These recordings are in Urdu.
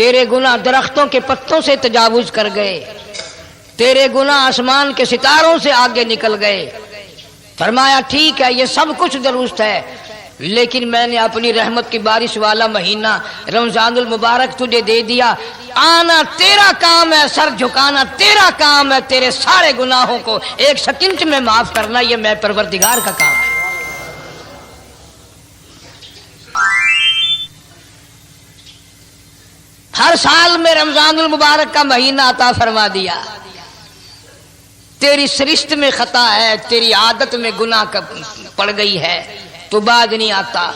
تیرے گناہ درختوں کے پتوں سے تجاوز کر گئے، تیرے گناہ آسمان کے ستاروں سے آگے نکل گئے۔ فرمایا ٹھیک ہے یہ سب کچھ درست ہے، لیکن میں نے اپنی رحمت کی بارش والا مہینہ رمضان المبارک تجھے دے دیا، آنا تیرا کام ہے، سر جھکانا تیرا کام ہے، تیرے سارے گناہوں کو ایک سیکنڈ میں معاف کرنا یہ میں پروردگار کا کام ہے۔ ہر سال میں رمضان المبارک کا مہینہ عطا فرما دیا، تیری سرشت میں خطا ہے، تیری عادت میں گناہ پڑ گئی ہے، تو بعد نہیں آتا،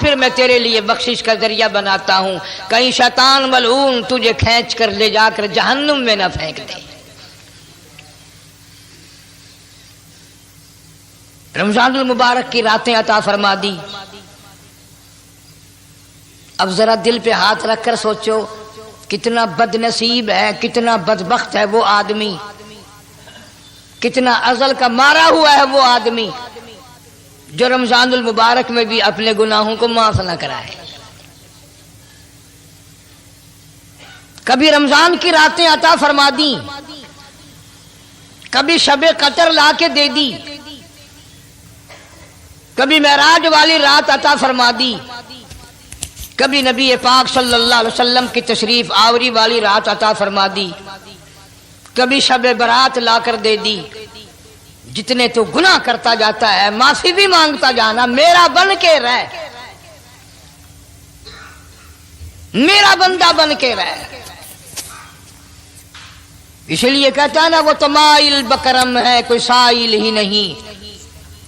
پھر میں تیرے لیے بخشش کا ذریعہ بناتا ہوں، کہیں شیطان ملعون تجھے کھینچ کر لے جا کر جہنم میں نہ پھینک دے۔ رمضان المبارک کی راتیں عطا فرما دی۔ اب ذرا دل پہ ہاتھ رکھ کر سوچو کتنا بد نصیب ہے، کتنا بدبخت ہے وہ آدمی، کتنا ازل کا مارا ہوا ہے وہ آدمی جو رمضان المبارک میں بھی اپنے گناہوں کو معاف نہ کرائے۔ کبھی رمضان کی راتیں عطا فرما دی، کبھی شب قدر لا کے دے دی، کبھی معراج والی رات عطا فرما دی، کبھی نبی پاک صلی اللہ علیہ وسلم کی تشریف آوری والی رات عطا فرما دی، کبھی شب برات لا کر دے دی۔ جتنے تو گناہ کرتا جاتا ہے معافی بھی مانگتا جانا، میرا بن کے رہ، میرا بندہ بن کے رہ۔ اس لیے کہتا ہے نا وہ تو مائل بکرم ہے کوئی سائل ہی نہیں،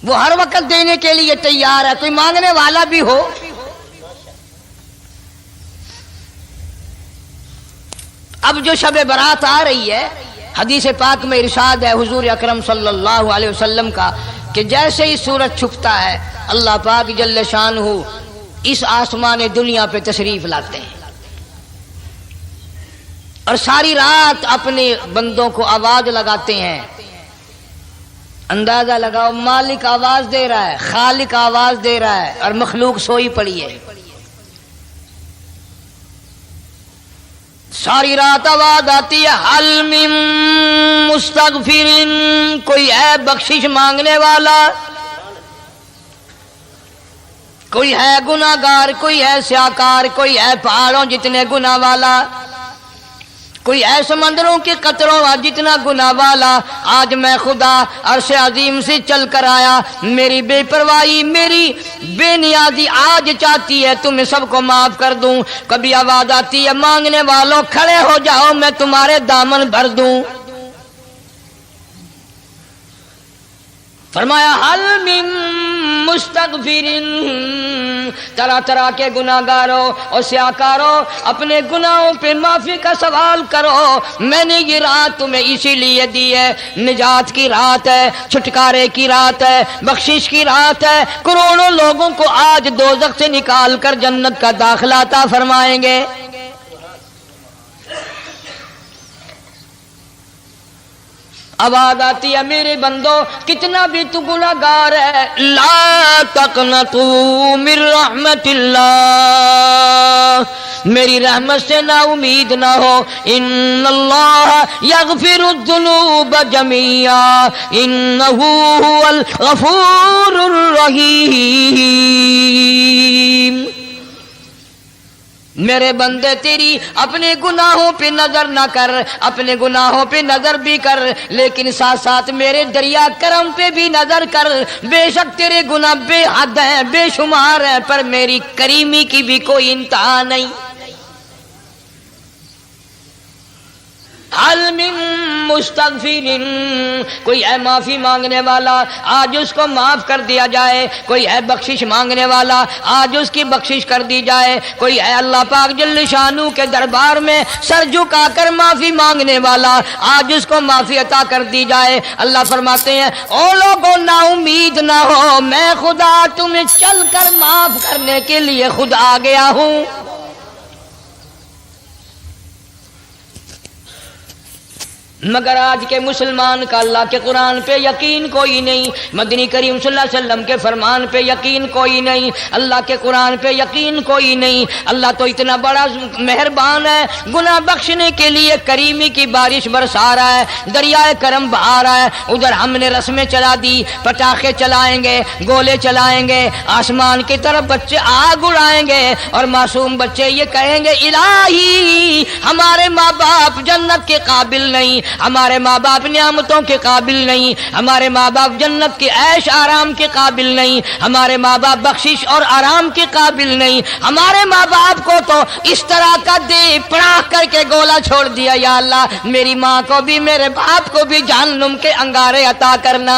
وہ ہر وقت دینے کے لیے تیار ہے، کوئی مانگنے والا بھی ہو۔ اب جو شب برات آ رہی ہے، حدیث پاک میں ارشاد ہے حضور اکرم صلی اللہ علیہ وسلم کا کہ جیسے ہی سورج چھپتا ہے اللہ پاک جل شانہ اس آسمان دنیا پہ تشریف لاتے ہیں اور ساری رات اپنے بندوں کو آواز لگاتے ہیں۔ اندازہ لگاؤ مالک آواز دے رہا ہے، خالق آواز دے رہا ہے اور مخلوق سوئی پڑی ہے۔ ساری رات آواز آتی ہے حل من مستغفر، کوئی ہے بخشش مانگنے والا، کوئی ہے گناہگار، کوئی ہے سیاکار، کوئی ہے پہاڑوں جتنے گناہ والا، کوئی ہے سمندروں کے قطروں جتنا گناہ والا۔ آج میں خدا عرش عظیم سے چل کر آیا، میری بے پرواہی، میری بے نیازی آج چاہتی ہے تمہیں سب کو معاف کر دوں۔ کبھی آواز آتی ہے مانگنے والوں کھڑے ہو جاؤ میں تمہارے دامن بھر دوں۔ فرمایا حل من مستغفر، طرح طرح کے گناہگاروں اور سیاکاروں اپنے گناہوں پہ معافی کا سوال کرو، میں نے یہ رات تمہیں اسی لیے دی ہے، نجات کی رات ہے، چھٹکارے کی رات ہے، بخشش کی رات ہے۔ کروڑوں لوگوں کو آج دوزخ سے نکال کر جنت کا داخلہ عطا فرمائیں گے۔ آواز آتی ہے میرے بندو کتنا بھی تو گناہگار ہے، لا تقنطوا من رحمت اللہ، میری رحمت سے نا امید نہ ہو۔ ان اللہ یغفر الذنوب جميعا انہ هو الغفور الرحیم۔ میرے بندے تیری اپنے گناہوں پہ نظر نہ کر، اپنے گناہوں پہ نظر بھی کر، لیکن ساتھ ساتھ میرے دریا کرم پہ بھی نظر کر۔ بے شک تیرے گناہ بے حد ہیں، بے شمار ہیں، پر میری کریمی کی بھی کوئی انتہا نہیں۔ حل من مستغفر، کوئی ہے معافی مانگنے والا آج اس کو معاف کر دیا جائے، کوئی ہے بخشش مانگنے والا آج اس کی بخشش کر دی جائے، کوئی ہے اللہ پاک جل شانہ کے دربار میں سر جھکا کر معافی مانگنے والا آج اس کو معافی عطا کر دی جائے۔ اللہ فرماتے ہیں او لوگوں نا امید نہ ہو، میں خدا تمہیں چل کر معاف کرنے کے لیے خود آ گیا ہوں۔ مگر آج کے مسلمان کا اللہ کے قرآن پہ یقین کوئی نہیں، مدنی کریم صلی اللہ علیہ وسلم کے فرمان پہ یقین کوئی نہیں، اللہ کے قرآن پہ یقین کوئی نہیں۔ اللہ تو اتنا بڑا مہربان ہے، گناہ بخشنے کے لیے کریمی کی بارش برسا رہا ہے، دریائے کرم بہا رہا ہے۔ ادھر ہم نے رسمیں چلا دی، پٹاخے چلائیں گے، گولے چلائیں گے، آسمان کی طرف بچے آگ اڑائیں گے، اور معصوم بچے یہ کہیں گے الہی ہمارے ماں باپ جنت کے قابل نہیں، ہمارے ماں باپ نعمتوں کے قابل نہیں، ہمارے ماں باپ جنت کے عیش آرام کے قابل نہیں، ہمارے ماں باپ بخشش اور آرام کے قابل نہیں، ہمارے ماں باپ کو تو اس طرح کا دے پڑاخ کر کے گولا چھوڑ دیا، یا اللہ میری ماں کو بھی میرے باپ کو بھی جہنم کے انگارے عطا کرنا۔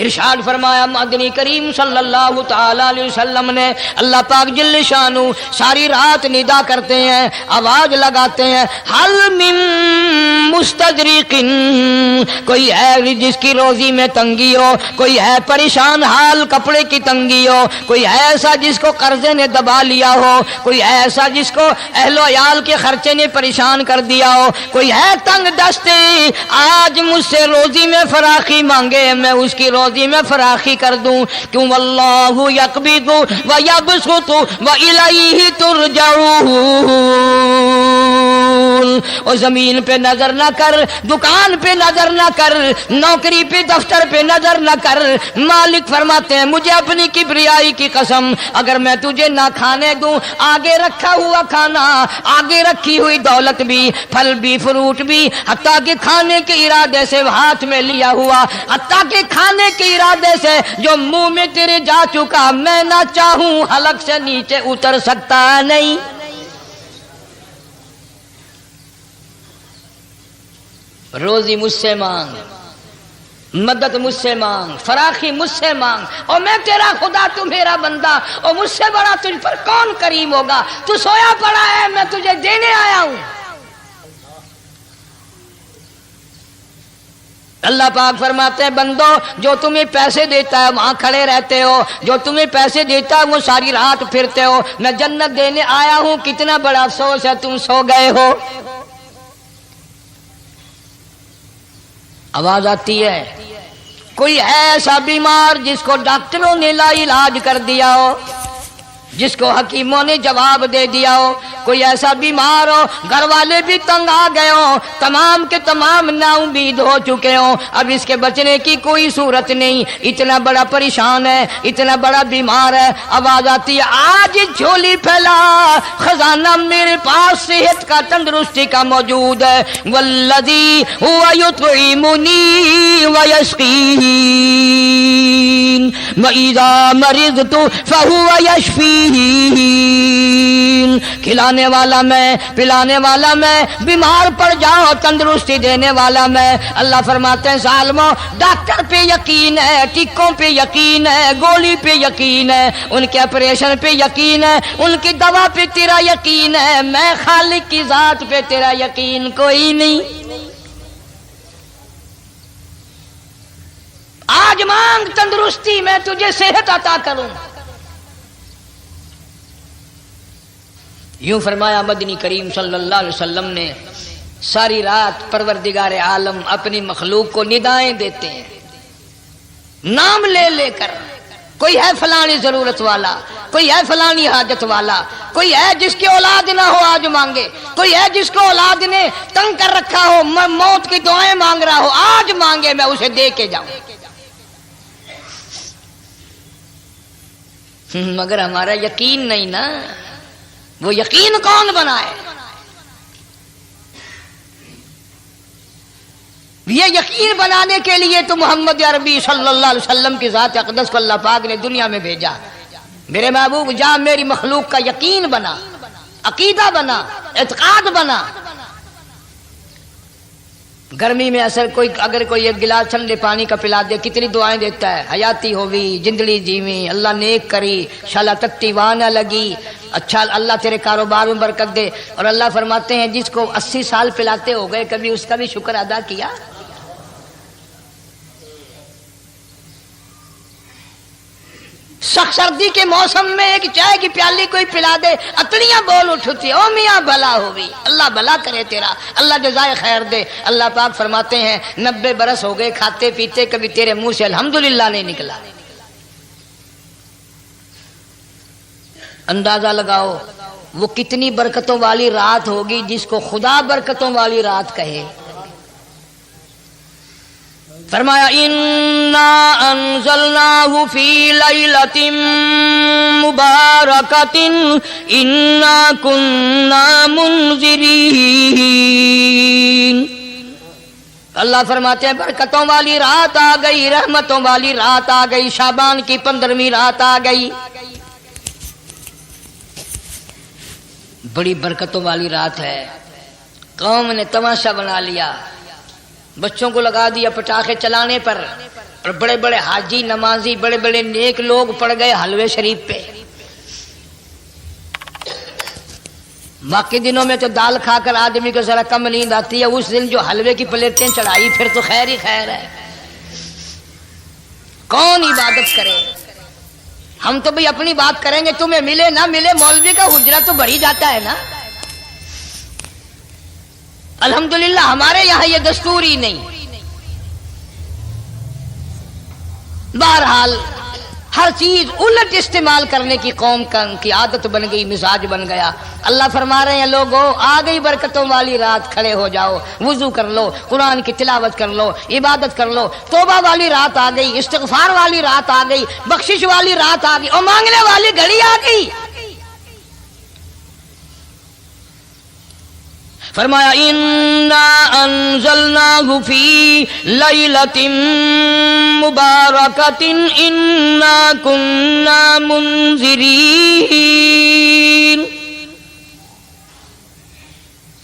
ارشاد فرمایا مدنی کریم صلی اللہ تعالی علیہ وسلم نے، اللہ پاک جل شانہ ساری رات ندا کرتے ہیں، آواز لگاتے ہیں، حل من مستدرک، کوئی ہے جس کی روزی میں تنگی ہو، کوئی ہے پریشان حال کپڑے کی تنگی ہو، کوئی ہے ایسا جس کو قرضے نے دبا لیا ہو، کوئی ہے ایسا جس کو اہل و عیال کے خرچے نے پریشان کر دیا ہو، کوئی ہے تنگ دستے آج مجھ سے روزی میں فراخی مانگے، میں اس کی روزی میں فراخی کر دوں، کیوں واللہ یقبض ویبسط والیہ ترجعون۔ اور زمین پہ نظر نہ کر، دکان پہ نظر نہ کر، نوکری پہ دفتر پہ نظر نہ کر، مالک فرماتے ہیں مجھے اپنی کبریائی کی قسم اگر میں تجھے نہ کھانے دوں، آگے رکھا ہوا کھانا، آگے رکھی ہوئی دولت بھی، پھل بھی، فروٹ بھی، حتیٰ کہ کھانے کے ارادے سے ہاتھ میں لیا ہوا، حتیٰ کہ کھانے کے ارادے سے جو منہ میں تیرے جا چکا، میں نہ چاہوں حلق سے نیچے اتر سکتا نہیں۔ روزی مجھ سے مانگ، مدد مجھ سے مانگ، فراخی مجھ سے مانگ، اور میں تیرا خدا تو میرا بندہ، اور مجھ سے بڑا تجھ پر کون کریم ہوگا؟ تو سویا پڑا ہے، میں تجھے دینے آیا ہوں۔ اللہ پاک فرماتے ہیں بندو جو تمہیں پیسے دیتا ہے وہاں کھڑے رہتے ہو، جو تمہیں پیسے دیتا ہے وہ ساری رات پھرتے ہو، میں جنت دینے آیا ہوں، کتنا بڑا افسوس ہے تم سو گئے ہو۔ آواز آتی ہے، کوئی ہے ایسا بیمار جس کو ڈاکٹروں نے لا علاج کر دیا ہو، جس کو حکیموں نے جواب دے دیا ہو، کوئی ایسا بیمار ہو، گھر والے بھی تنگ آ گئے ہوں، تمام کے تمام نا امید ہو چکے ہوں، اب اس کے بچنے کی کوئی صورت نہیں، اتنا بڑا پریشان ہے، اتنا بڑا بیمار ہے۔ آواز آتی ہے آج جھولی پھیلا، خزانہ میرے پاس صحت کا، تندرستی کا موجود ہے، والذی هو یطعمنی ویسقین وَإِذَا مَرِضْتُ فَهُوَ يَشْفِينِ، کھلانے والا میں، پلانے والا میں، بیمار پڑ جاؤ تندرستی دینے والا میں۔ اللہ فرماتے ہیں ظالموں ڈاکٹر پہ یقین ہے، ٹکوں پہ یقین ہے، گولی پہ یقین ہے، ان کے آپریشن پہ یقین ہے، ان کی دوا پہ تیرا یقین ہے، میں خالق کی ذات پہ تیرا یقین کوئی نہیں۔ آج مانگ تندرستی، میں تجھے صحت عطا کروں۔ یوں فرمایا مدنی کریم صلی اللہ علیہ وسلم نے۔ ساری رات پروردگار عالم اپنی مخلوق کو ندائیں دیتے ہیں، نام لے لے کر، کوئی ہے فلانی ضرورت والا، کوئی ہے فلانی حاجت والا، کوئی ہے جس کی اولاد نہ ہو آج مانگے، کوئی ہے جس کو اولاد نے تنگ کر رکھا ہو، موت کی دعائیں مانگ رہا ہو، آج مانگے میں اسے دے کے جاؤں۔ مگر ہمارا یقین نہیں نا، وہ یقین کون بنائے؟ یہ یقین بنانے کے لیے تو محمد عربی صلی اللہ علیہ وسلم کی ذات اقدس کو اللہ پاک نے دنیا میں بھیجا۔ میرے محبوب جا میری مخلوق کا یقین بنا، عقیدہ بنا، اعتقاد بنا۔ گرمی میں اگر کوئی ایک گلاس ٹھنڈے پانی کا پلا دے کتنی دعائیں دیتا ہے، حیاتی ہوئی، جندلی جیویں، اللہ نیک کری، شالا تکتی وانا لگی، اچھا اللہ تیرے کاروبار میں برکت دے۔ اور اللہ فرماتے ہیں جس کو 80 سال پلاتے ہو گئے کبھی اس کا بھی شکر ادا کیا؟ سخت سردی کے موسم میں ایک چائے کی پیالی کوئی پلا دے اتڑیاں بول اٹھتی، او میاں بھلا ہوئی، اللہ بھلا کرے تیرا، اللہ جزائے خیر دے۔ اللہ پاک فرماتے ہیں 90 برس ہو گئے کھاتے پیتے، کبھی تیرے منہ سے الحمدللہ نہیں نکلا۔ اندازہ لگاؤ وہ کتنی برکتوں والی رات ہوگی جس کو خدا برکتوں والی رات کہے۔ فرمایا انا انزلناہ فی لیلۃ مبارکۃ انا کننا منذرین۔ اللہ فرماتے ہیں برکتوں والی رات آ گئی، رحمتوں والی رات آ گئی، شعبان کی 15ویں رات آ گئی، بڑی برکتوں والی رات ہے۔ قوم نے تماشا بنا لیا، بچوں کو لگا دیا پٹاخے چلانے پر، اور بڑے بڑے حاجی نمازی بڑے بڑے نیک لوگ پڑ گئے حلوے شریف پہ۔ باقی دنوں میں تو دال کھا کر آدمی کو ذرا کم نیند آتی ہے، اس دن جو حلوے کی پلیٹیں چڑھائی پھر تو خیر ہی خیر ہے۔ کون عبادت کرے؟ ہم تو بھئی اپنی بات کریں گے، تمہیں ملے نہ ملے مولوی کا حجرہ تو بھر ہی جاتا ہے نا۔ الحمدللہ ہمارے یہاں یہ دستور ہی نہیں۔ بہرحال ہر چیز الٹ استعمال کرنے کی قوم کی عادت بن گئی، مزاج بن گیا۔ اللہ فرما رہے ہیں لوگو آ گئی برکتوں والی رات، کھڑے ہو جاؤ، وضو کر لو، قرآن کی تلاوت کر لو، عبادت کر لو، توبہ والی رات آ گئی، استغفار والی رات آ گئی، بخشش والی رات آ گئی، اور مانگنے والی گھڑی آ گئی۔ فرمایا انا انزلناہ فی لیلۃ مبارکۃ انا کننا منذرین۔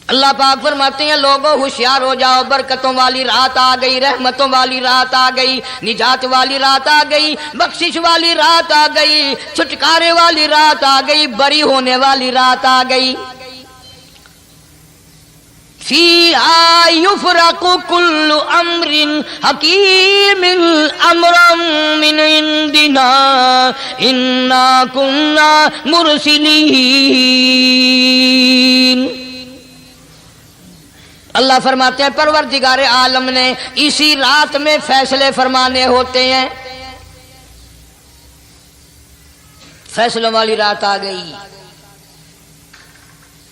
اللہ پاک فرماتے ہیں لوگوں ہوشیار ہو جاؤ، برکتوں والی رات آ گئی، رحمتوں والی رات آ گئی، نجات والی رات آ گئی، بخشش والی رات آ گئی، چھٹکارے والی رات آ گئی، بری ہونے والی رات آ گئی۔ فیہا یفرق کل امر حکیم امرا من عندنا انا کننا مرسلین۔ اللہ فرماتے ہیں پروردگار عالم نے اسی رات میں فیصلے فرمانے ہوتے ہیں۔ فیصلوں والی رات آ گئی،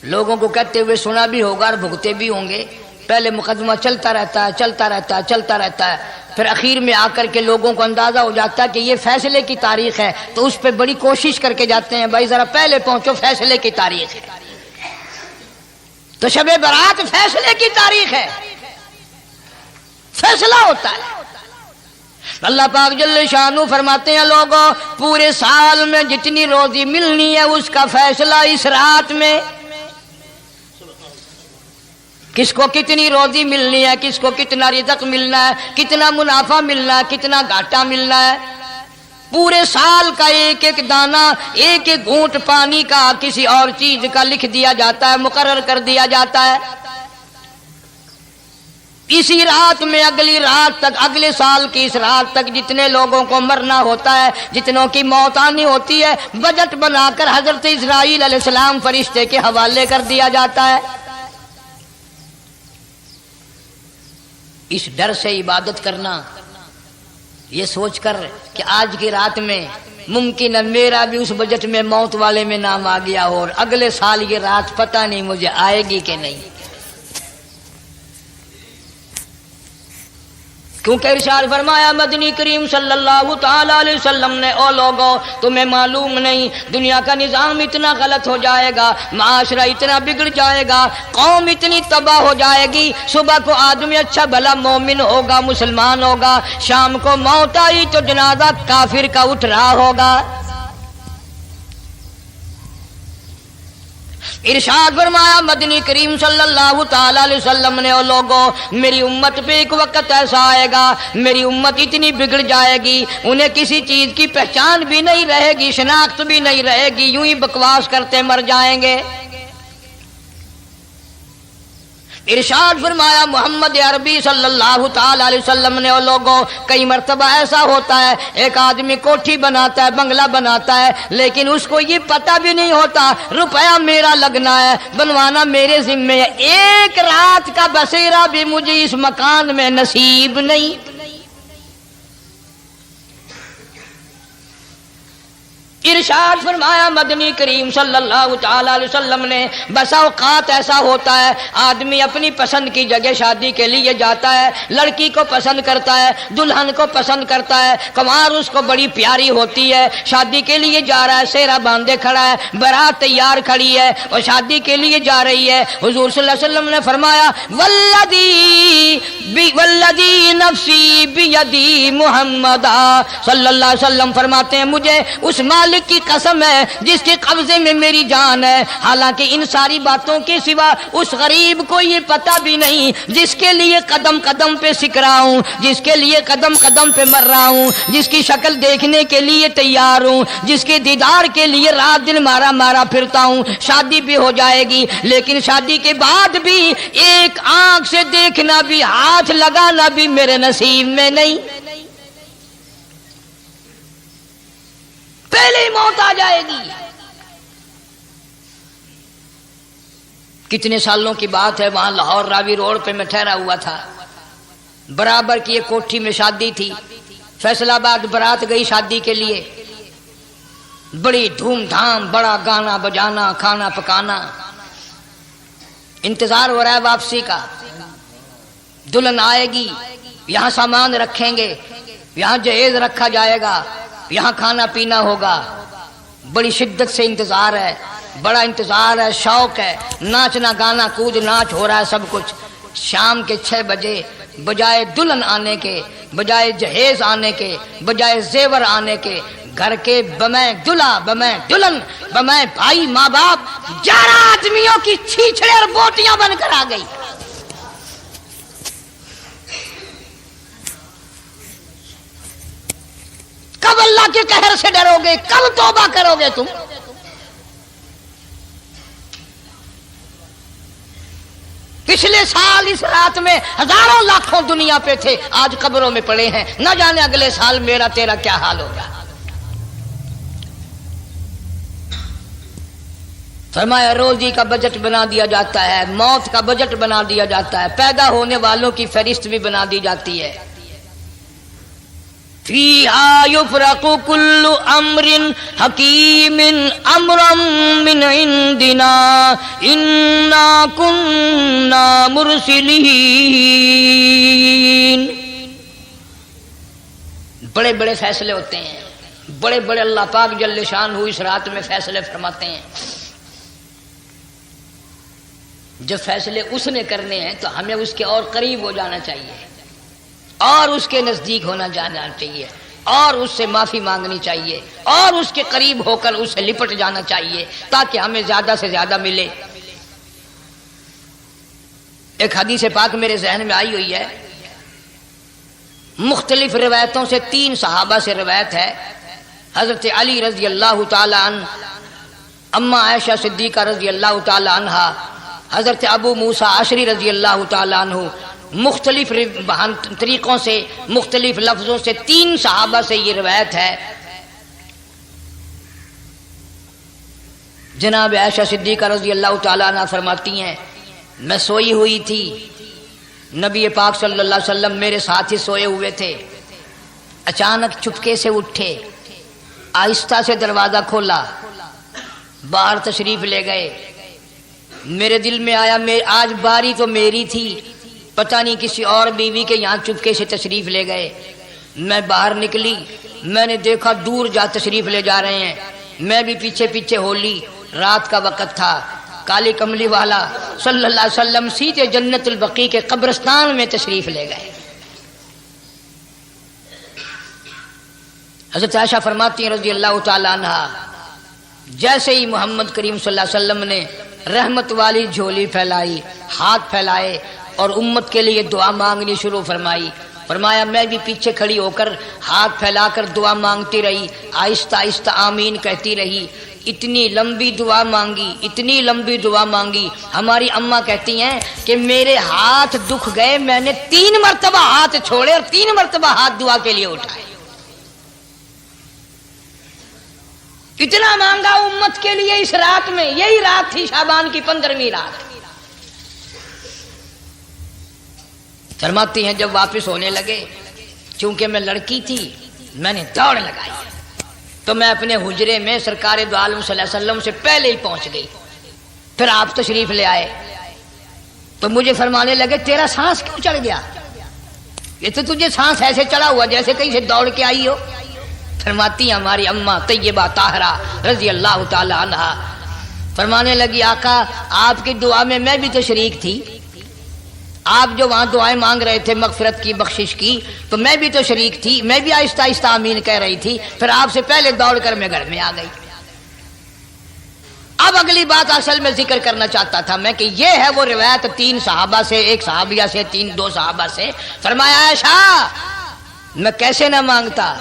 لوگوں کو کہتے ہوئے سنا بھی ہوگا اور بھگتے بھی ہوں گے۔ پہلے مقدمہ چلتا رہتا ہے، چلتا رہتا ہے، چلتا رہتا ہے، پھر اخیر میں آ کر کے لوگوں کو اندازہ ہو جاتا ہے کہ یہ فیصلے کی تاریخ ہے، تو اس پہ بڑی کوشش کر کے جاتے ہیں بھائی ذرا پہلے پہنچو، فیصلے کی تاریخ ہے۔ تو شب برات فیصلے کی تاریخ ہے، فیصلہ ہوتا ہے۔ اللہ پاک جل شانو فرماتے ہیں لوگوں پورے سال میں جتنی روزی ملنی ہے اس کا فیصلہ اس رات میں، کس کو کتنی روزی ملنی ہے، کس کو کتنا رزق ملنا ہے، کتنا منافع ملنا ہے، کتنا گھاٹا ملنا ہے۔ پورے سال کا ایک ایک دانہ، ایک ایک گھونٹ پانی کا کسی اور چیز کا لکھ دیا جاتا ہے، مقرر کر دیا جاتا ہے۔ اسی رات میں اگلی رات تک، اگلے سال کی اس رات تک جتنے لوگوں کو مرنا ہوتا ہے، جتنوں کی موت آنی ہوتی ہے، بجٹ بنا کر حضرت اسرائیل علیہ السلام فرشتے کے حوالے کر دیا جاتا ہے۔ اس ڈر سے عبادت کرنا، یہ سوچ کر کہ آج کی رات میں ممکن ہے میرا بھی اس بجٹ میں موت والے میں نام آ گیا ہو، اور اگلے سال یہ رات پتہ نہیں مجھے آئے گی کہ نہیں۔ کیونکہ ارشاد فرمایا مدنی کریم صلی اللہ تعالی علیہ وسلم نے، او لوگو تمہیں معلوم نہیں دنیا کا نظام اتنا غلط ہو جائے گا، معاشرہ اتنا بگڑ جائے گا، قوم اتنی تباہ ہو جائے گی، صبح کو آدمی اچھا بھلا مومن ہوگا، مسلمان ہوگا، شام کو موت آئی تو جنازہ کافر کا اٹھ رہا ہوگا۔ ارشاد فرمایا مدنی کریم صلی اللہ تعالی علیہ وسلم نے، او لوگوں میری امت پہ ایک وقت ایسا آئے گا، میری امت اتنی بگڑ جائے گی، انہیں کسی چیز کی پہچان بھی نہیں رہے گی، شناخت بھی نہیں رہے گی، یوں ہی بکواس کرتے مر جائیں گے۔ ارشاد فرمایا محمد عربی صلی اللہ تعالی علیہ وسلم نے، اور لوگوں کئی مرتبہ ایسا ہوتا ہے ایک آدمی کوٹھی بناتا ہے، بنگلہ بناتا ہے، لیکن اس کو یہ پتہ بھی نہیں ہوتا روپیہ میرا لگنا ہے، بنوانا میرے ذمے ہے، ایک رات کا بسیرا بھی مجھے اس مکان میں نصیب نہیں۔ ارشاد فرمایا مدنی کریم صلی اللہ تعالی علیہ وسلم نے، بسا اوقات ایسا ہوتا ہے آدمی اپنی پسند کی جگہ شادی کے لیے جاتا ہے، لڑکی کو پسند کرتا ہے، دلہن کو پسند کرتا ہے، کمار اس کو بڑی پیاری ہوتی ہے، شادی کے لیے جا رہا ہے، سہرا باندھے کھڑا ہے، بارات تیار کھڑی ہے اور شادی کے لیے جا رہی ہے۔ حضور صلی اللہ علیہ وسلم نے فرمایا والذی نفسی بیدی محمد صلی اللہ علیہ وسلم فرماتے ہیں مجھے اس مالک کی قسم ہے جس کے قبضے میں میری جان ہے، حالانکہ ان ساری باتوں کے سوا اس غریب کو یہ پتہ بھی نہیں جس کے لیے قدم قدم پہ سیکھ رہا ہوں، جس کے لیے قدم قدم پہ مر رہا ہوں، جس کی شکل دیکھنے کے لیے تیار ہوں، جس کے دیدار کے لیے رات دن مارا مارا پھرتا ہوں۔ شادی بھی ہو جائے گی لیکن شادی کے بعد بھی ایک آنکھ سے دیکھنا بھی، ہاتھ لگانا بھی میرے نصیب میں نہیں، پہلے ہی موت آ جائے گی۔ کتنے سالوں کی بات ہے، وہاں لاہور راوی روڈ پہ میں ٹھہرا ہوا تھا، برابر کی ایک کوٹھی میں شادی تھی، فیصل آباد برات گئی شادی کے لیے، بڑی دھوم دھام، بڑا گانا بجانا، کھانا پکانا، انتظار ہو رہا ہے واپسی کا، دلہن آئے گی، یہاں سامان رکھیں گے، یہاں جہیز رکھا جائے گا، یہاں کھانا پینا ہوگا، بڑی شدت سے انتظار ہے، بڑا انتظار ہے، شوق ہے، ناچنا گانا کود ناچ ہو رہا ہے سب کچھ۔ شام کے 6 بجے بجائے دلہن آنے کے، بجائے جہیز آنے کے، بجائے زیور آنے کے، گھر کے بمیں دلہا بمیں دلہن بمیں بھائی ماں باپ 11 آدمیوں کی چھیچڑے اور بوٹیاں بن کر آ گئی۔ کب اللہ کے قہر سے ڈرو گے؟ کب توبہ کرو گے تم؟ پچھلے سال اس رات میں ہزاروں لاکھوں دنیا پہ تھے، آج قبروں میں پڑے ہیں، نہ جانے اگلے سال میرا تیرا کیا حال ہوگا۔ فرمایا روزی کا بجٹ بنا دیا جاتا ہے، موت کا بجٹ بنا دیا جاتا ہے، پیدا ہونے والوں کی فہرست بھی بنا دی جاتی ہے۔ فیہا یفرق کل امر حکیم امرا من عندنا انا کننا مرسلین۔ بڑے بڑے فیصلے ہوتے ہیں، بڑے بڑے اللہ پاک جل شان ہو اس رات میں فیصلے فرماتے ہیں۔ جب فیصلے اس نے کرنے ہیں تو ہمیں اس کے اور قریب ہو جانا چاہیے، اور اس کے نزدیک ہونا جانا چاہیے، اور اس سے معافی مانگنی چاہیے، اور اس کے قریب ہو کر اس سے لپٹ جانا چاہیے تاکہ ہمیں زیادہ سے زیادہ ملے۔ ایک حدیث پاک میرے ذہن میں آئی ہوئی ہے، مختلف روایتوں سے 3 صحابہ سے روایت ہے، حضرت علی رضی اللہ تعالی عنہ، اما عائشہ صدیقہ رضی اللہ تعالی عنہا، حضرت ابو موسیٰ اشعری رضی اللہ تعالی عنہ، مختلف طریقوں سے مختلف لفظوں سے 3 صحابہ سے یہ روایت ہے۔ جناب عائشہ صدیقہ رضی اللہ تعالیٰ عنہ فرماتی ہیں میں سوئی ہوئی تھی، نبی پاک صلی اللہ علیہ وسلم میرے ساتھ ہی سوئے ہوئے تھے، اچانک چپکے سے اٹھے، آہستہ سے دروازہ کھولا، باہر تشریف لے گئے۔ میرے دل میں آیا آج باری تو میری تھی، پتہ نہیں کسی اور بیوی کے یہاں چپکے سے تشریف لے گئے۔ میں باہر نکلی، میں نے دیکھا دور جا تشریف لے جا رہے ہیں، میں بھی پیچھے پیچھے ہو لی۔ رات کا وقت تھا، کالی کملی والا صلی اللہ علیہ وسلم سیدھے جنت البقیع کے قبرستان میں تشریف لے گئے۔ حضرت عائشہ فرماتی ہیں رضی اللہ تعالی عنہا، جیسے ہی محمد کریم صلی اللہ علیہ وسلم نے رحمت والی جھولی پھیلائی، ہاتھ پھیلائے اور امت کے لیے دعا مانگنی شروع فرمائی، فرمایا میں بھی پیچھے کھڑی ہو کر ہاتھ پھیلا کر دعا مانگتی رہی، آہستہ آہستہ آمین کہتی رہی۔ اتنی لمبی دعا مانگی، اتنی لمبی دعا مانگی. ہماری اماں کہتی ہیں کہ میرے ہاتھ دکھ گئے، میں نے 3 مرتبہ ہاتھ چھوڑے اور 3 مرتبہ ہاتھ دعا کے لیے اٹھائے. اتنا مانگا امت کے لیے اس رات میں. یہی رات تھی شعبان کی 15ویں رات. فرماتی ہیں جب واپس ہونے لگے، چونکہ میں لڑکی تھی، میں نے دوڑ لگائی تو میں اپنے حجرے میں سرکار دو عالم صلی اللہ علیہ وسلم سے پہلے ہی پہنچ گئی. پھر آپ تشریف لے آئے تو مجھے فرمانے لگے تیرا سانس کیوں چڑھ گیا؟ یہ تو تجھے سانس ایسے چڑھا ہوا جیسے کہیں سے دوڑ کے آئی ہو. فرماتی ہیں ہماری اماں طیبہ طاہرہ رضی اللہ تعالی عنہا، فرمانے لگی آقا آپ کی دعا میں بھی تو شریک تھی. آپ جو وہاں دعائیں مانگ رہے تھے مغفرت کی، بخشش کی، تو میں بھی تو شریک تھی. میں بھی آہستہ آہستہ آمین کہہ رہی تھی. پھر آپ سے پہلے دوڑ کر میں گھر میں آ گئی. اب اگلی بات اصل میں ذکر کرنا چاہتا تھا میں کہ یہ ہے وہ روایت 3 صحابہ سے، 1 صحابیہ سے، 2 صحابہ سے. فرمایا عائشہ میں کیسے نہ مانگتا،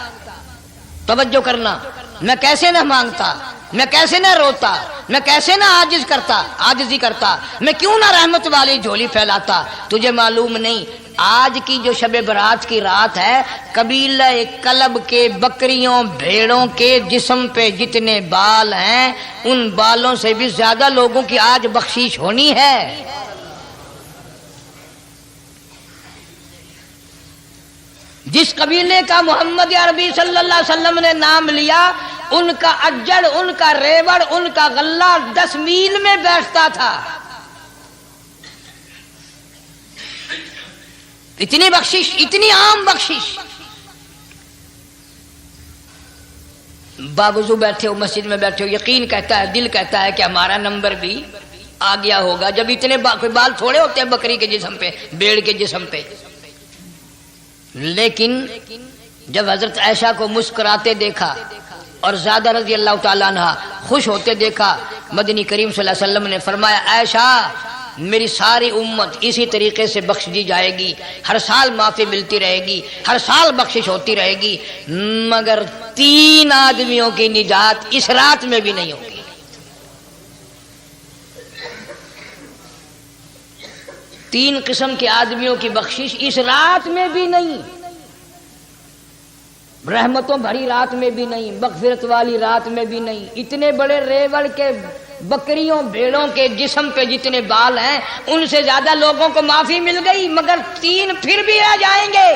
توجہ کرنا، میں کیسے نہ مانگتا، میں کیسے نہ روتا، میں کیسے نہ عاجزی کرتا، میں کیوں نہ رحمت والی جھولی پھیلاتا. تجھے معلوم نہیں آج کی جو شب برات کی رات ہے، قبیلہ کلب کے بکریوں بھیڑوں کے جسم پہ جتنے بال ہیں ان بالوں سے بھی زیادہ لوگوں کی آج بخشش ہونی ہے. جس قبیلے کا محمد عربی صلی اللہ علیہ وسلم نے نام لیا، ان کا اجڑ، ان کا ریوڑ، ان کا غلہ 10 میل میں بیٹھتا تھا. اتنی بخشش، اتنی عام بخشش. باوضو بیٹھے ہو، مسجد میں بیٹھے ہو، یقین کہتا ہے، دل کہتا ہے کہ ہمارا نمبر بھی آ گیا ہوگا. جب اتنے بال تھوڑے ہوتے ہیں بکری کے جسم پہ، بھیڑ کے جسم پہ. لیکن جب حضرت عائشہ کو مسکراتے دیکھا اور زیادہ رضی اللہ تعالیٰ عنہ خوش ہوتے دیکھا، مدنی کریم صلی اللہ علیہ وسلم نے فرمایا عائشہ میری ساری امت اسی طریقے سے بخش دی جائے گی، ہر سال معافی ملتی رہے گی، ہر سال بخشش ہوتی رہے گی، مگر 3 آدمیوں کی نجات اس رات میں بھی نہیں ہوگی. 3 قسم کے آدمیوں کی بخشش اس رات میں بھی نہیں، رحمتوں بھری رات میں بھی نہیں، مغفرت والی رات میں بھی نہیں. اتنے بڑے ریوڑ کے بکریوں بھیڑوں کے جسم پہ جتنے بال ہیں ان سے زیادہ لوگوں کو معافی مل گئی، مگر 3 پھر بھی آ جائیں گے.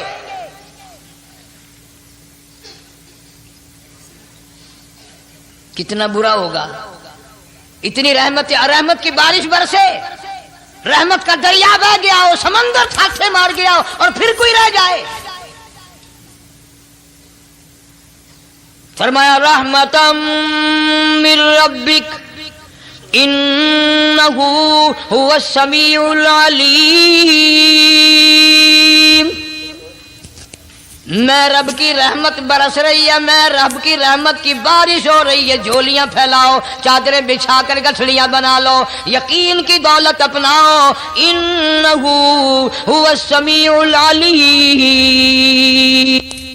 کتنا برا ہوگا. اتنی رحمت کی بارش برسے، رحمت کا دریا بہ گیا ہو، سمندر تھاک سے مار گیا ہو اور پھر کوئی رہ جائے. فرمایا رحمتا من ربک انہ هو السمیع العلیم. میں رب کی رحمت برس رہی ہے، میں رب کی رحمت کی بارش ہو رہی ہے. جھولیاں پھیلاؤ، چادریں بچھا کر گٹھڑیاں بنا لو، یقین کی دولت اپناؤ. انہ هو السمیع العلیم.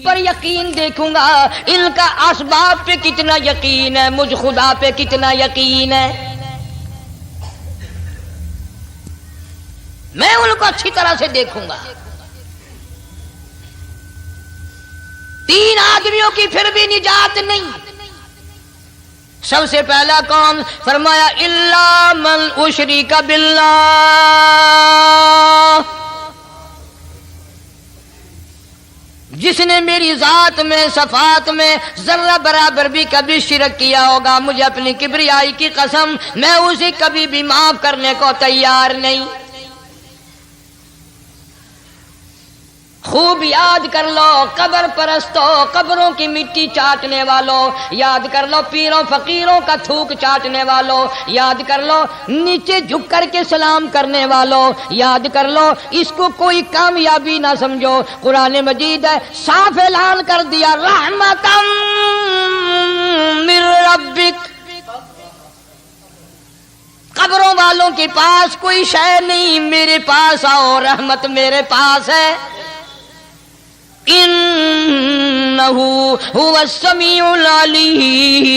پر یقین دیکھوں گا ان کا اسباب پہ کتنا یقین ہے، مجھ خدا پہ کتنا یقین ہے. میں ان کو اچھی طرح سے دیکھوں گا. 3 آدمیوں کی پھر بھی نجات نہیں. سب سے پہلا کون؟ فرمایا الا من اشرک باللہ، جس نے میری ذات میں صفات میں ذرہ برابر بھی کبھی شرک کیا ہوگا، مجھے اپنی کبریائی کی قسم میں اسے کبھی بھی معاف کرنے کو تیار نہیں. خوب یاد کر لو قبر پرستوں، قبروں کی مٹی چاٹنے والوں، یاد کر لو پیروں فقیروں کا تھوک چاٹنے والوں، یاد کر لو نیچے جھک کر کے سلام کرنے والوں، یاد کر لو اس کو کوئی کامیابی نہ سمجھو. قرآن مجید ہے صاف اعلان کر دیا رحمتا من ربک. قبروں والوں کے پاس کوئی شے نہیں، میرے پاس آؤ، رحمت میرے پاس ہے. انہ هو السمیع العلیم.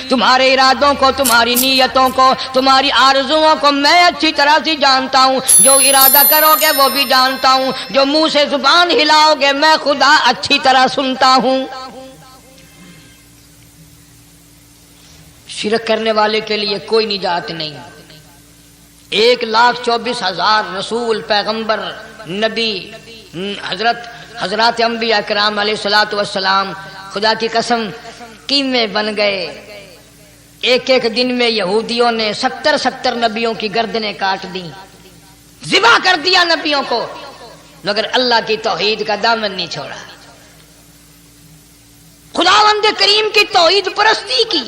تمہارے ارادوں کو، تمہاری نیتوں کو، تمہاری آرزوؤں کو میں اچھی طرح سے جانتا ہوں. جو ارادہ کرو گے وہ بھی جانتا ہوں، جو منہ سے زبان ہلاؤ گے میں خدا اچھی طرح سنتا ہوں. شرک کرنے والے کے لیے کوئی نجات نہیں. 1,24,000 رسول، پیغمبر، نبی، حضرات انبیاء کرام علیہ الصلوۃ والسلام خدا کی قسم قیمے بن گئے. ایک ایک دن میں یہودیوں نے 70 نبیوں کی گردنیں کاٹ دیں، ذبح کر دیا نبیوں کو، مگر اللہ کی توحید کا دامن نہیں چھوڑا. خداوند کریم کی توحید پرستی کی.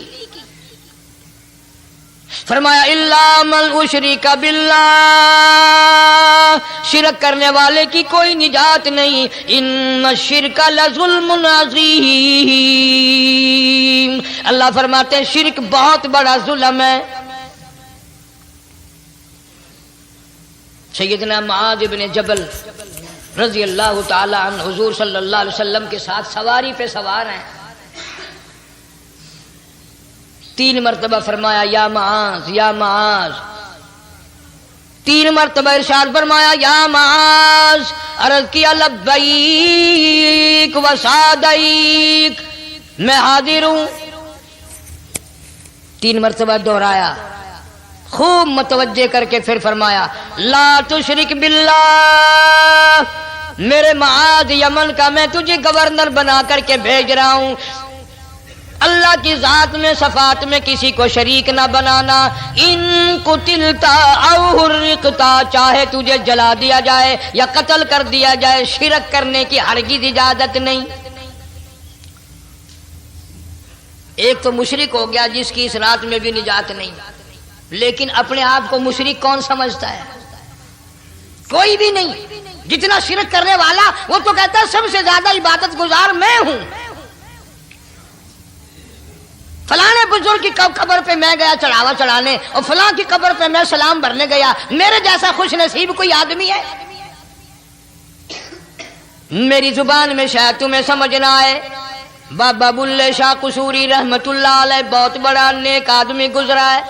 فرمایا الا من اشرک باللہ، شرک کرنے والے کی کوئی نجات نہیں. ان الشرک لظلم عظیم، اللہ فرماتے ہیں شرک بہت بڑا ظلم ہے. سیدنا معاذ بن جبل رضی اللہ تعالی عنہ حضور صلی اللہ علیہ وسلم کے ساتھ سواری پہ سوار ہیں. 3 مرتبہ فرمایا یا معاذ یا معاذ، 3 مرتبہ ارشاد فرمایا یا معاذ. عرض کیا لبیک و سعدیک، میں حاضر ہوں. 3 مرتبہ دہرایا، خوب متوجہ کر کے پھر فرمایا لا تشرک باللہ. میرے معاذ یمن کا میں تجھے گورنر بنا کر کے بھیج رہا ہوں، اللہ کی ذات میں صفات میں کسی کو شریک نہ بنانا. ان قتلتا او حرقتا، چاہے تجھے جلا دیا جائے یا قتل کر دیا جائے، شرک کرنے کی ہرگز اجازت نہیں. ایک تو مشرک ہو گیا جس کی اس رات میں بھی نجات نہیں، لیکن اپنے آپ کو مشرک کون سمجھتا ہے؟ کوئی بھی نہیں. جتنا شرک کرنے والا وہ تو کہتا ہے سب سے زیادہ عبادت گزار میں ہوں. فلاں بزرگ کی قبر پہ میں گیا چڑھاوا چڑھانے، اور فلاں کی قبر پہ میں سلام بھرنے گیا. میرے جیسا خوش نصیب کوئی آدمی ہے؟ میری زبان میں شاید تمہیں سمجھ نہ آئے، بابا بلے شاہ قصوری رحمت اللہ علیہ بہت بڑا نیک آدمی گزرا ہے.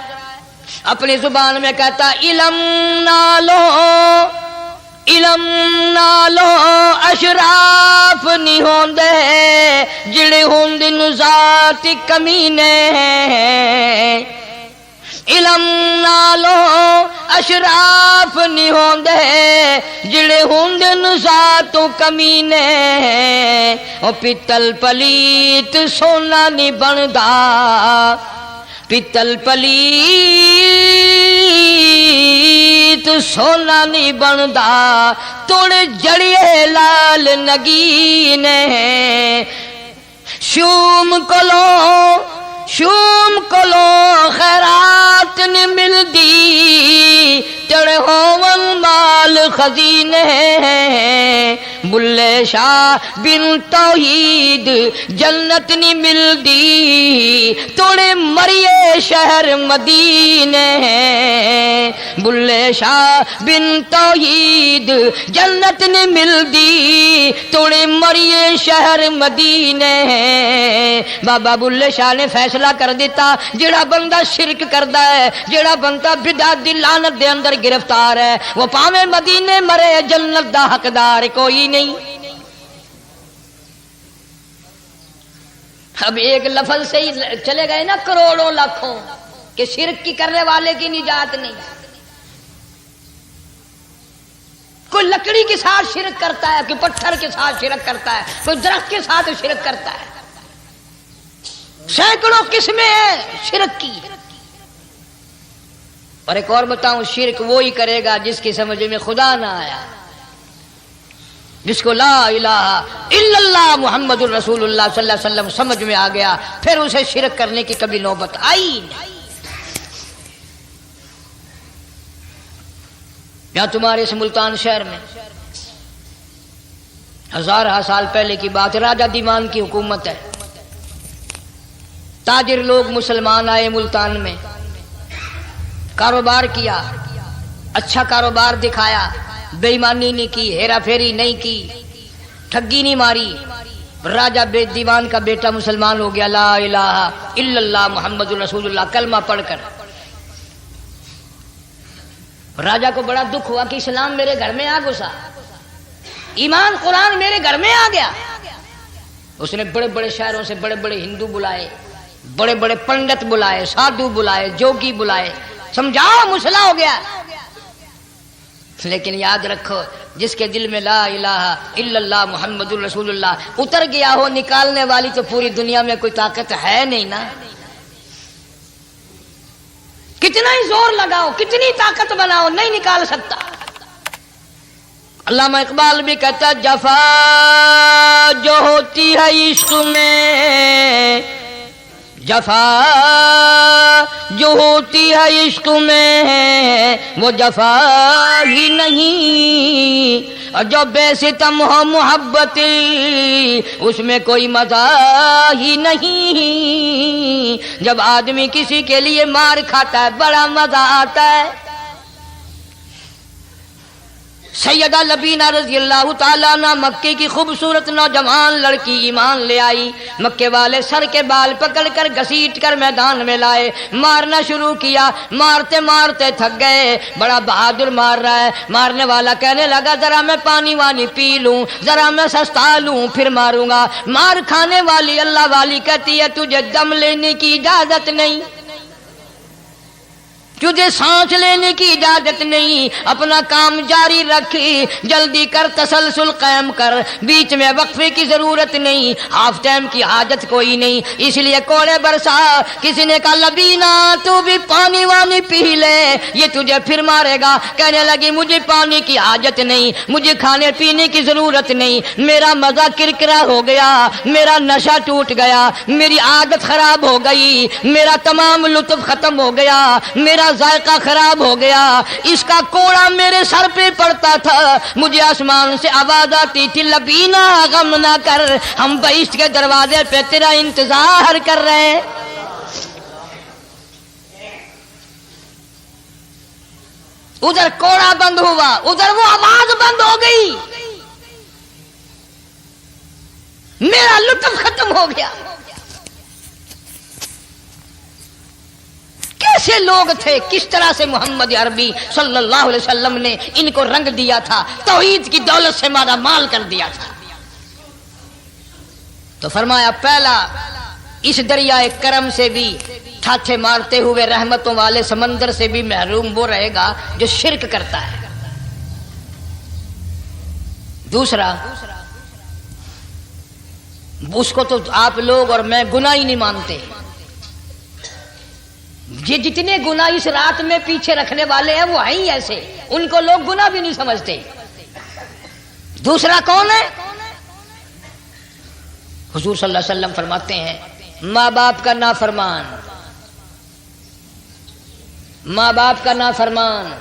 اپنی زبان میں کہتا علم نالو علم نالو اشراف نہیں ہوندے جڑے ہوندن ذات کمینے. علم نالو اشراف نہیں ہوندے جڑے ہوندن ذات کمینے. او پتل پلیت سونا نہیں بندا، پتل پلیت سونا نہیں بندا، توڑ جڑیے لال نگینے. شوم کلو خیرات نہیں ملدی، تڑے ہون مال خزینے. بلے شاہ بن توحید جنت نہیں ملدی، توڑے مریے شہر مدینے. بلے شاہ بن توحید جنت نہیں ملدی، توڑے مریے شہر مدینے. بابا بلے شاہ نے فیصلہ کر دیتا جڑا بندہ شرک کردا ہے، جڑا بندہ بدعت دی لعنت دے اندر گرفتار ہے، وہ پاویں مدینے مرے جنت دا حقدار کوئی نہیں. اب ایک لفظ سے ہی چلے گئے نا کروڑوں لاکھوں کہ شرک کی کرنے والے کی نجات نہیں. کوئی لکڑی کے ساتھ شرک کرتا ہے، کوئی پتھر کے ساتھ شرک کرتا ہے، کوئی درخت کے ساتھ شرک کرتا ہے. سینکڑوں قسمیں ہیں شرک کی. اور ایک اور بتاؤں، شرک وہی کرے گا جس کی سمجھ میں خدا نہ آیا، جس کو لا الہ الا اللہ محمد الرسول اللہ صلی اللہ علیہ وسلم سمجھ میں آ گیا، پھر اسے شرک کرنے کی کبھی نوبت آئی نہیں. یہاں تمہارے اس ملتان شہر میں 1000 سال پہلے کی بات، راجہ دیوان کی حکومت ہے. تاجر لوگ مسلمان آئے ملتان میں، کاروبار کیا، اچھا کاروبار دکھایا، بے ایمانی نہیں کی، ہیرا پھیری نہیں کی، ٹھگی نہیں ماری، راجہ بے دیوان کا بیٹا مسلمان ہو گیا، لا الہ الا اللہ محمد رسول اللہ کلمہ پڑھ کر۔ راجہ کو بڑا دکھ ہوا کہ اسلام میرے گھر میں آ گھسا، ایمان قرآن میرے گھر میں آ گیا۔ اس نے بڑے بڑے شہروں سے بڑے بڑے ہندو بلائے، بڑے بڑے پنڈت بلائے، سادھو بلائے، جوگی بلائے، سمجھاؤ مسئلہ ہو گیا۔ لیکن یاد رکھو، جس کے دل میں لا الہ الا اللہ محمد رسول اللہ اتر گیا ہو، نکالنے والی تو پوری دنیا میں کوئی طاقت ہے نہیں نا۔ کتنا ہی زور لگاؤ، کتنی طاقت بناؤ، نہیں نکال سکتا۔ علامہ اقبال بھی کہتا جفا جو ہوتی ہے عشق میں، جفا جو ہوتی ہے عشق میں وہ جفا ہی نہیں، اور جو بے ستم ہو محبت اس میں کوئی مزہ ہی نہیں۔ جب آدمی کسی کے لیے مار کھاتا ہے بڑا مزہ آتا ہے۔ سیدہ لبینہ رضی اللہ تعالیٰ عنہ مکے کی خوبصورت نوجوان لڑکی ایمان لے آئی، مکے والے سر کے بال پکڑ کر گھسیٹ کر میدان میں لائے، مارنا شروع کیا، مارتے مارتے تھک گئے، بڑا بہادر مار رہا ہے۔ مارنے والا کہنے لگا ذرا میں پانی وانی پی لوں، ذرا میں سستا لوں پھر ماروں گا۔ مار کھانے والی اللہ والی کہتی ہے تجھے دم لینے کی اجازت نہیں، تجھے سانس لینے کی اجازت نہیں، اپنا کام جاری رکھ، جلدی کر، تسلسل قائم کر، بیچ میں وقفے کی ضرورت نہیں، ہاف ٹائم کی حاجت کوئی نہیں۔ اس لیے کوڑے برسا۔ کسی نے کہا لبینہ تو بھی پانی وانی پی لے، یہ تجھے پھر مارے گا۔ کہنے لگی مجھے پانی کی حاجت نہیں، مجھے کھانے پینے کی ضرورت نہیں، میرا مزہ کرکرا ہو گیا، میرا نشہ ٹوٹ گیا، میری عادت خراب ہو گئی، میرا تمام لطف ختم ہو گیا، میرا ذائقہ خراب ہو گیا۔ اس کا کوڑا میرے سر پہ پڑتا تھا، مجھے آسمان سے آواز آتی تھی لبینہ غم نہ کر، ہم بہشت کے دروازے پہ تیرا انتظار کر رہے ہیں۔ ادھر کوڑا بند ہوا، ادھر وہ آواز بند ہو گئی، میرا لطف ختم ہو گیا۔ کیسے لوگ تھے، کس طرح سے محمد عربی صلی اللہ علیہ وسلم نے ان کو رنگ دیا تھا، توحید کی دولت سے مالا مال کر دیا تھا۔ تو فرمایا پہلا اس دریائے کرم سے بھی ٹھاٹھے مارتے ہوئے رحمتوں والے سمندر سے بھی محروم وہ رہے گا جو شرک کرتا ہے۔ دوسرا اس کو تو آپ لوگ اور میں گناہ ہی نہیں مانتے، یہ جتنے گناہ اس رات میں پیچھے رکھنے والے ہیں وہ ہیں ہی ایسے، ان کو لوگ گناہ بھی نہیں سمجھتے۔ دوسرا کون ہے؟ حضور صلی اللہ علیہ وسلم فرماتے ہیں ماں باپ کا نافرمان، ماں باپ کا نافرمان،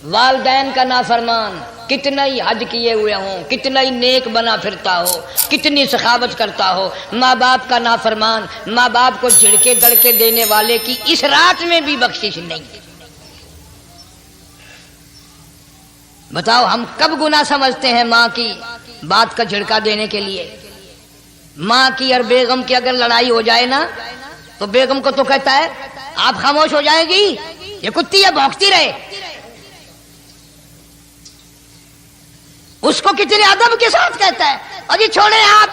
والدین کا نافرمان، کتنا ہی حج کیے ہوئے ہوں، کتنا ہی نیک بنا پھرتا ہو، کتنی سخاوت کرتا ہو، ماں باپ کا نافرمان، ماں باپ کو جھڑکے دڑکے دینے والے کی اس رات میں بھی بخشش نہیں۔ بتاؤ ہم کب گناہ سمجھتے ہیں ماں کی بات کا جھڑکا دینے کے لیے؟ ماں کی اور بیگم کی اگر لڑائی ہو جائے نا تو بیگم کو تو کہتا ہے آپ خاموش ہو جائیں گی، یہ کتی ہے بھونکتی رہے۔ اس کو کتنے ادب کے ساتھ کہتا ہے اور یہ چھوڑے آپ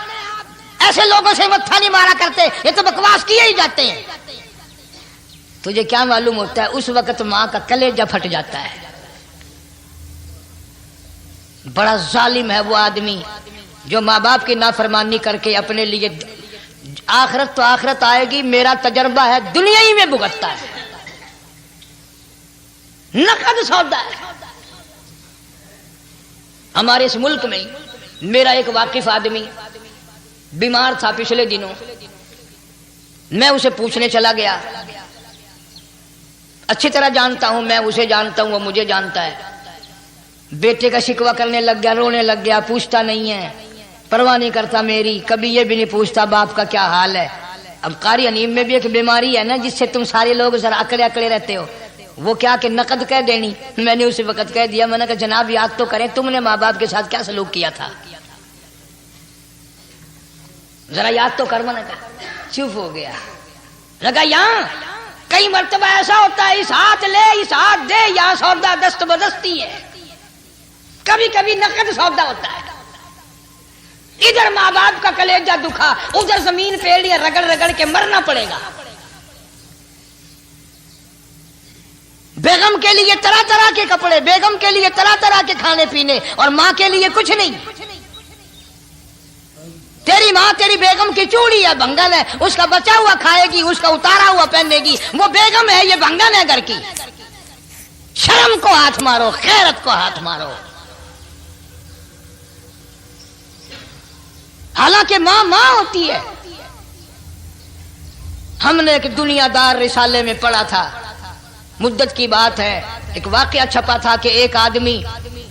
ایسے لوگوں سے متھا نہیں مارا کرتے، یہ تو بکواس کیے ہی جاتے ہیں۔ تجھے کیا معلوم ہوتا ہے اس وقت ماں کا کلیجہ پھٹ جاتا ہے۔ بڑا ظالم ہے وہ آدمی جو ماں باپ کی نافرمانی کر کے اپنے لیے آخرت تو آخرت آئے گی، میرا تجربہ ہے دنیا ہی میں بھگتتا ہے، نقد سودا ہے۔ ہمارے اس ملک میں میرا ایک واقف آدمی بیمار تھا پچھلے دنوں، میں اسے پوچھنے چلا گیا، اچھی طرح جانتا ہوں، میں اسے جانتا ہوں، وہ مجھے جانتا ہے۔ بیٹے کا شکوہ کرنے لگ گیا، رونے لگ گیا، پوچھتا نہیں ہے، پرواہ نہیں کرتا میری، کبھی یہ بھی نہیں پوچھتا باپ کا کیا حال ہے۔ اب قاری انیم میں بھی ایک بیماری ہے نا جس سے تم سارے لوگ ذرا اکڑے اکڑے رہتے ہو، وہ کیا کہ نقد کہہ دینی۔ میں نے اسی وقت کہہ دیا، میں نے کہا جناب یاد تو کریں تم نے ماں باپ کے ساتھ کیا سلوک کیا تھا۔ ذرا یاد تو کر، میں نے کہا چپ ہو گیا. لگا یہاں کئی مرتبہ ایسا ہوتا ہے اس ہاتھ لے اس ہاتھ دے، یہاں سودا دست بدستی ہے، کبھی کبھی نقد سودا ہوتا ہے. ادھر ماں باپ کا کلیجہ دکھا، ادھر زمین پیڑ رگڑ رگڑ کے مرنا پڑے گا. بیگم کے لیے طرح طرح کے کپڑے، بیگم کے لیے طرح طرح کے کھانے پینے، اور ماں کے لیے کچھ نہیں. تیری ماں تیری بیگم کی چوڑی ہے، بھنگن ہے، اس کا بچا ہوا کھائے گی، اس کا اتارا ہوا پہنے گی. وہ بیگم ہے، یہ بھنگن ہے گھر کی. شرم کو ہاتھ مارو، خیرت کو ہاتھ مارو. حالانکہ ماں ماں ہوتی ہے. ہم نے ایک دنیا دار رسالے میں پڑھا تھا، مدت کی بات ہے، ایک واقعہ چھپا تھا کہ ایک آدمی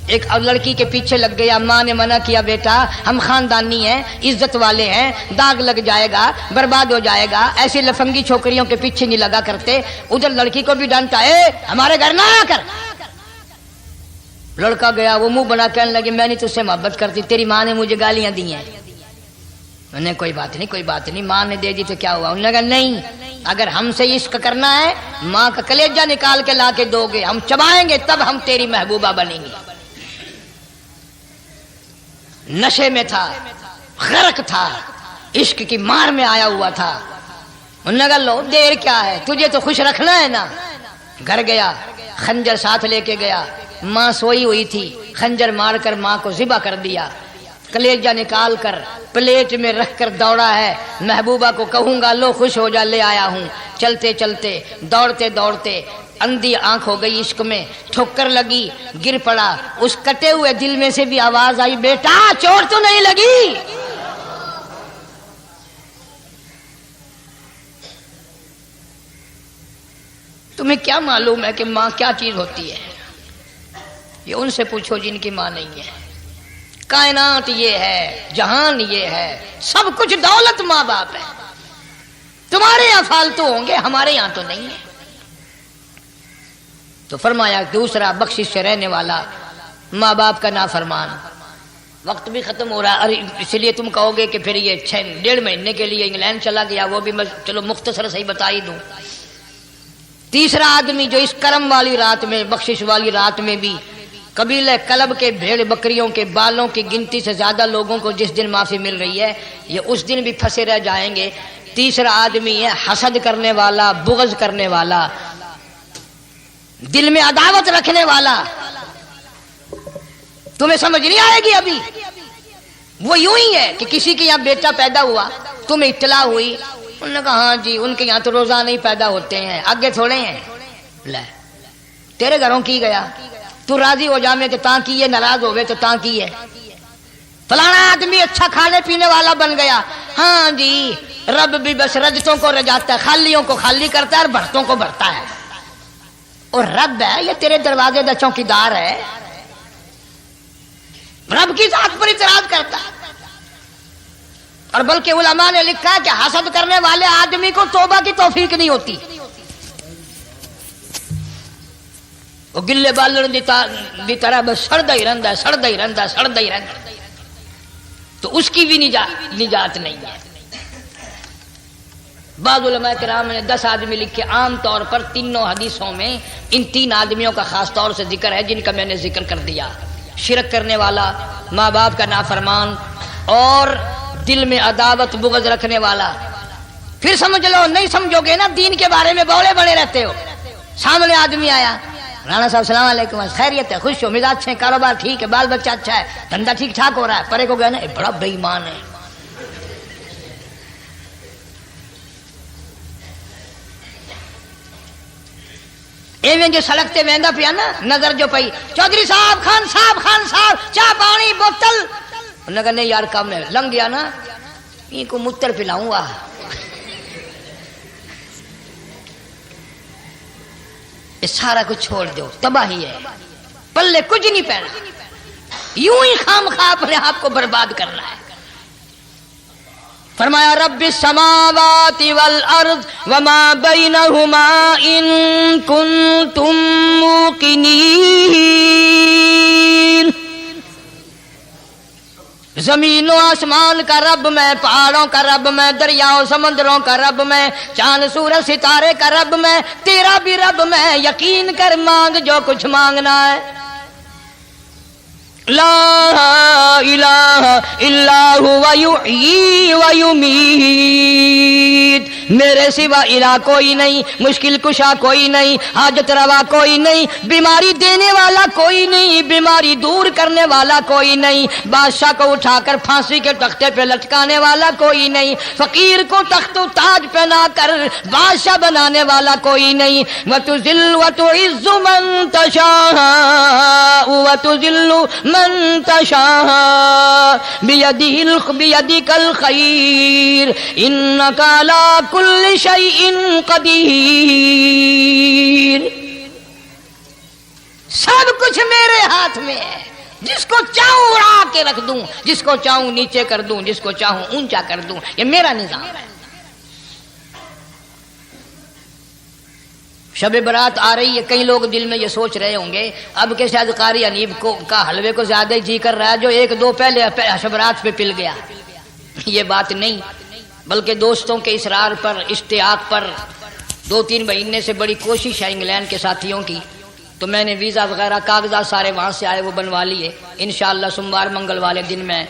ایک لڑکی کے پیچھے لگ گیا. ماں نے منع کیا، بیٹا ہم خاندانی ہیں، عزت والے ہیں، داغ لگ جائے گا، برباد ہو جائے گا، ایسی لفنگی چھوکریوں کے پیچھے نہیں لگا کرتے. ادھر لڑکی کو بھی ڈانٹا، ہمارے گھر نہ آ کر. لڑکا گیا، وہ منہ بنا کہنے لگے میں نہیں تجھ سے محبت کرتی، تیری ماں نے مجھے گالیاں دی ہیں. میں نے کوئی بات نہیں کوئی بات نہیں، ماں نے دے دی تو کیا ہوا. انہوں نے کہا نہیں، اگر ہم سے عشق کرنا ہے ماں کا کلیجہ نکال کے لا کے دو گے، ہم چبائیں گے تب ہم تیری محبوبہ بنیں گے. نشے میں تھا، غرق تھا، عشق کی مار میں آیا ہوا تھا. انہوں نے کہا لو دیر کیا ہے، تجھے تو خوش رکھنا ہے نا. گھر گیا، خنجر ساتھ لے کے گیا. ماں سوئی ہوئی تھی، خنجر مار کر ماں کو ذبح کر دیا. کلیجہ نکال کر پلیٹ میں رکھ کر دوڑا ہے، محبوبہ کو کہوں گا لو خوش ہو جا، لے آیا ہوں. چلتے چلتے دوڑتے دوڑتے اندھی آنکھ ہو گئی عشق میں، ٹھوکر لگی، گر پڑا. اس کٹے ہوئے دل میں سے بھی آواز آئی، بیٹا چوٹ تو نہیں لگی؟ تمہیں کیا معلوم ہے کہ ماں کیا چیز ہوتی ہے؟ یہ ان سے پوچھو جن کی ماں نہیں ہے. کائنات یہ ہے، جہان یہ ہے، سب کچھ دولت ماں باپ ہے. تمہارے یہاں فالتو ہوں گے، ہمارے یہاں تو نہیں ہے. تو فرمایا دوسرا بخشش سے رہنے والا ماں باپ کا نافرمان. وقت بھی ختم ہو رہا ہے، اس لیے تم کہو گے کہ پھر یہ 1.5 مہینے کے لیے انگلینڈ چلا گیا، وہ بھی میں چلو مختصر سے ہی بتا ہی دوں. تیسرا آدمی جو اس کرم والی رات میں، بخشش والی رات میں بھی قبیلہ کلب کے بھیڑ بکریوں کے بالوں کی گنتی سے زیادہ لوگوں کو جس دن معافی مل رہی ہے، یہ اس دن بھی پھنسے رہ جائیں گے. تیسرا آدمی ہے حسد کرنے والا، بغض کرنے والا، دل میں عداوت رکھنے والا. تمہیں سمجھ نہیں آئے گی ابھی. وہ یوں ہی ہے کہ کسی کے یہاں بیٹا پیدا ہوا، تمہیں اطلاع ہوئی، انہوں نے کہا ہاں جی ان کے یہاں تو روزانہ ہی پیدا ہوتے ہیں، آگے تھوڑے ہیں. لے تیرے گھروں کی گیا، تو راضی ہو جا میں تو تاں کی ہے، ناراض ہوئے تو تاں کی ہے. فلانا آدمی اچھا کھانے پینے والا بن گیا، ہاں جی رب بھی بس رجتوں کو رجاتا ہے، خالیوں کو خالی کرتا ہے اور بھرتوں کو بھرتا ہے. اور رب ہے یہ تیرے دروازے کا چوکیدار ہے، رب کی ذات پر اعتراض کرتا ہے. اور بلکہ علماء نے لکھا ہے کہ حسد کرنے والے آدمی کو توبہ کی توفیق نہیں ہوتی. وہ گلے بالن دی طرح بس سڑدا ہی رہندا ہے، سڑدا ہی رہندا ہے، سڑدا ہی رہندا ہے. تو اس کی بھی نجات نہیں ہے. بعض علماء کرام نے 10 آدمی لکھے. عام طور پر تینوں حدیثوں میں ان 3 آدمیوں کا خاص طور سے ذکر ہے جن کا میں نے ذکر کر دیا. شرک کرنے والا، ماں باپ کا نافرمان، اور دل میں عداوت بغض رکھنے والا. پھر سمجھ لو نہیں سمجھو گے نا، دین کے بارے میں بولے بڑے رہتے ہو. سامنے آدمی آیا، رانا صاحب السلام علیکم، خیریت ہے، خوش ہو، مزاج اچھے، کاروبار ٹھیک ہے، بال بچہ اچھا ہے، دھندا ٹھیک ٹھاک ہو رہا ہے. پرے کو گیا نا بڑا بے ایمان ہے. ایویں جو سڑک تے ویندا پیا نا، نظر جو پئی، چودھری صاحب، خان صاحب چاہ پانی بوتل. انہوں نے کہا نہیں یار کم ہے، لنگ گیا نا ان کو متر پلاؤں گا. یہ سارا کچھ چھوڑ دو، تباہی ہے، پلے کچھ نہیں پہنا، یوں ہی خام خواہ اپنے آپ کو برباد کرنا ہے. فرمایا رب السماوات والارض وما بینہما ان کنتم موقنین. زمین و آسمان کا رب میں، پہاڑوں کا رب میں، دریاؤں سمندروں کا رب میں، چاند سورج ستارے کا رب میں، تیرا بھی رب میں، یقین کر مانگ جو کچھ مانگنا ہے۔ لا الہ الا هو یحیی و یمیت، میرے سوا الہ کوئی نہیں، مشکل کشا کوئی نہیں، حاجت روا کوئی نہیں، بیماری دینے والا کوئی نہیں، بیماری دور کرنے والا کوئی نہیں، بادشاہ کو اٹھا کر پھانسی کے تختے پہ لٹکانے والا کوئی نہیں، فقیر کو تخت و تاج پہنا کر بادشاہ بنانے والا کوئی نہیں۔ وتذل وتعز من تشاء وتذل من تشاء بیدک الخیر انک علی کل شیء قدیر۔ سب کچھ میرے ہاتھ میں ہے، جس کو چاہوں اڑا کے رکھ دوں، جس کو چاہوں نیچے کر دوں، جس کو چاہوں اونچا کر دوں، یہ میرا نظام ہے۔ شب برات آ رہی ہے، کئی لوگ دل میں یہ سوچ رہے ہوں گے اب کہ شاید قاری انیب کا حلوے کو زیادہ ہی جی کر رہا ہے جو ایک دو پہلے شب برات پہ پل گیا۔ یہ بات نہیں، بلکہ دوستوں کے اصرار پر، اشتیاق پر 2-3 مہینے سے بڑی کوشش ہے انگلینڈ کے ساتھیوں کی، تو میں نے ویزا وغیرہ کاغذات سارے وہاں سے آئے وہ بنوا لیے۔ انشاءاللہ سوموار منگل والے دن میں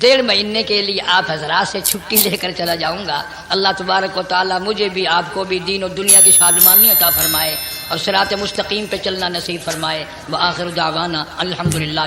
1.5 مہینے کے لیے آپ حضرات سے چھٹی لے کر چلا جاؤں گا۔ اللہ تبارک و تعالیٰ مجھے بھی آپ کو بھی دین و دنیا کی شادمانی عطا فرمائے اور صراط مستقیم پہ چلنا نصیب فرمائے۔ وآخر دعوانا الحمدللہ۔